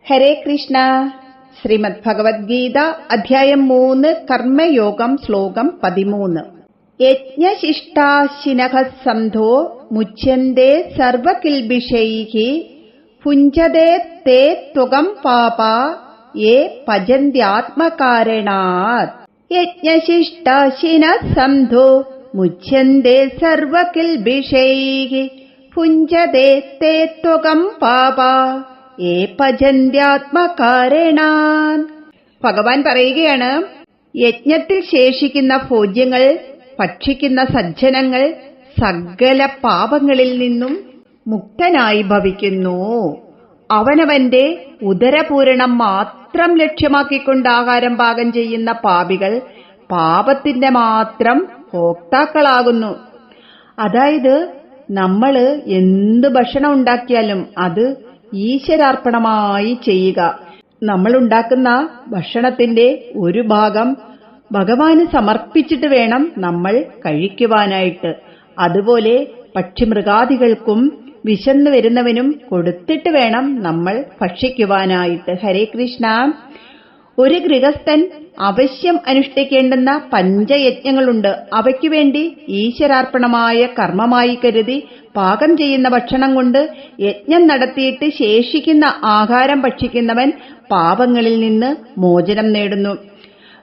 ഹരേ കൃഷ്ണ. ശ്രീമദ് ഭഗവത്ഗീത അധ്യായം 3 കർമ്മയോഗം ശ്ലോകം 13. യജ്ഞശിഷ്ടാശിനഃ സന്ധോ മുച്യന്തേ സർവകിൽബിഷൈഃ ഭുഞ്ജതേ തേ ത്വകം പാപാ യേ പചന്ത്യാത്മകാരണാത്. യജ്ഞശിഷ്ടാശിനഃ സന്ധോ മുച്യന്തേ സർവകിൽബിഷൈഃ ഭുഞ്ജതേ തേ ത്വകം പാപാ യേ പചന്ത്യാത്മകാരണാത്. ഭഗവാൻ പറയുകയാണ്, യജ്ഞത്തിൽ ശേഷിക്കുന്ന ഭോജ്യങ്ങൾ ഭക്ഷിക്കുന്ന സജ്ജനങ്ങൾ സകല പാപങ്ങളിൽ നിന്നും മുക്തനായി ഭവിക്കുന്നു. അവനവന്റെ ഉദരപൂരണം മാത്രം ലക്ഷ്യമാക്കിക്കൊണ്ട് ആഹാരം പാകം ചെയ്യുന്ന പാപികൾ പാപത്തിന്റെ മാത്രം ഭോക്താക്കളാകുന്നു. അതായത് നമ്മള് എന്ത് ഭക്ഷണം ഉണ്ടാക്കിയാലും അത് ഈശ്വരാർപ്പണമായി ചെയ്യുക. നമ്മൾ ഉണ്ടാക്കുന്ന ഭക്ഷണത്തിന്റെ ഒരു ഭാഗം ഭഗവാന് സമർപ്പിച്ചിട്ട് വേണം നമ്മൾ കഴിക്കുവാനായിട്ട്. അതുപോലെ പക്ഷിമൃഗാദികൾക്കും വിശന്നു വരുന്നവനും കൊടുത്തിട്ട് വേണം നമ്മൾ ഭക്ഷിക്കുവാനായിട്ട്. ഹരേ കൃഷ്ണ. ഒരു ഗൃഹസ്ഥൻ അവശ്യം അനുഷ്ഠിക്കേണ്ടുന്ന പഞ്ചയജ്ഞങ്ങളുണ്ട്. അവയ്ക്കു വേണ്ടി ഈശ്വരാർപ്പണമായ കർമ്മമായി കരുതി പാകം ചെയ്യുന്ന ഭക്ഷണം കൊണ്ട് യജ്ഞം നടത്തിയിട്ട് ശേഷിക്കുന്ന ആഹാരം ഭക്ഷിക്കുന്നവൻ പാപങ്ങളിൽ നിന്ന് മോചനം നേടുന്നു.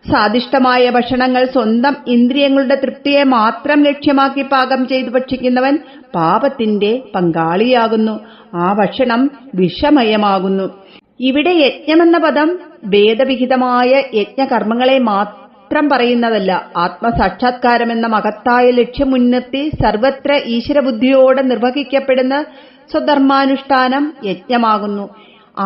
സ്വാദിഷ്ടമായ ഭക്ഷണങ്ങൾ സ്വന്തം ഇന്ദ്രിയങ്ങളുടെ തൃപ്തിയെ മാത്രം ലക്ഷ്യമാക്കി പാകം ചെയ്ത് ഭക്ഷിക്കുന്നവൻ പാപത്തിന്റെ പങ്കാളിയാകുന്നു. ആ ഭക്ഷണം വിഷമയമാകുന്നു. ഇവിടെ യജ്ഞമെന്ന പദം വേദവിഹിതമായ യജ്ഞകർമ്മങ്ങളെ മാത്രം പറയുന്നതല്ല. ആത്മസാക്ഷാത്കാരം എന്ന മഹത്തായ ലക്ഷ്യം മുൻനിർത്തി സർവത്ര ഈശ്വരബുദ്ധിയോടെ നിർവഹിക്കപ്പെടുന്ന സ്വധർമാനുഷ്ഠാനം യജ്ഞമാകുന്നു.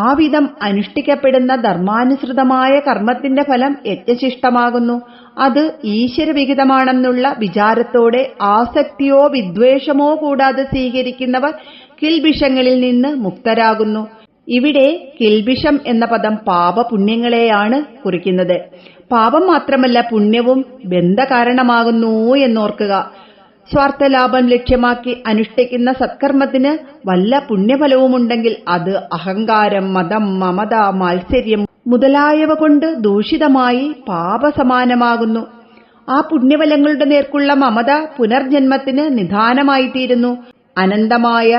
ആ വിധം അനുഷ്ഠിക്കപ്പെടുന്ന ധർമാനുസൃതമായ കർമ്മത്തിന്റെ ഫലം യജ്ഞശിഷ്ടമാകുന്നു. അത് ഈശ്വരവിഹിതമാണെന്നുള്ള വിചാരത്തോടെ ആസക്തിയോ വിദ്വേഷമോ കൂടാതെ സ്വീകരിക്കുന്നവർ കിൽബിഷങ്ങളിൽ നിന്ന് മുക്തരാകുന്നു. ഇവിടെ കിൽബിഷം എന്ന പദം പാപപുണ്യങ്ങളെയാണ് കുറിക്കുന്നത്. പാപം മാത്രമല്ല, പുണ്യവും ബന്ധകാരണമാകുന്നു എന്നോർക്കുക. സ്വാർത്ഥലാഭം ലക്ഷ്യമാക്കി അനുഷ്ഠിക്കുന്ന സത്കർമ്മത്തിന് വല്ല പുണ്യഫലവുമുണ്ടെങ്കിൽ അത് അഹങ്കാരം, മതം, മമത, മാത്സര്യം മുതലായവ കൊണ്ട് ദൂഷിതമായി പാപസമാനമാകുന്നു. ആ പുണ്യഫലങ്ങളുടെ നേർക്കുള്ള മമത പുനർജന്മത്തിന് നിദാനമായിത്തീരുന്നു. അനന്തമായ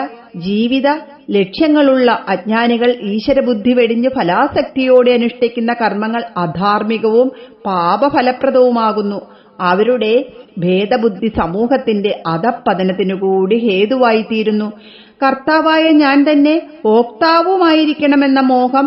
ജീവിത ലക്ഷ്യങ്ങളുള്ള അജ്ഞാനികൾ ഈശ്വരബുദ്ധി വെടിഞ്ഞ് ഫലാസക്തിയോടെ അനുഷ്ഠിക്കുന്ന കർമ്മങ്ങൾ അധാർമികവും പാപഫലപ്രദവുമാകുന്നു. അവരുടെ ഭേദബുദ്ധി സമൂഹത്തിന്റെ അധപ്പതനത്തിനുകൂടി ഹേതുവായിത്തീരുന്നു. കർത്താവായ ഞാൻ തന്നെ ഭോക്താവുമായിരിക്കണമെന്ന മോഹം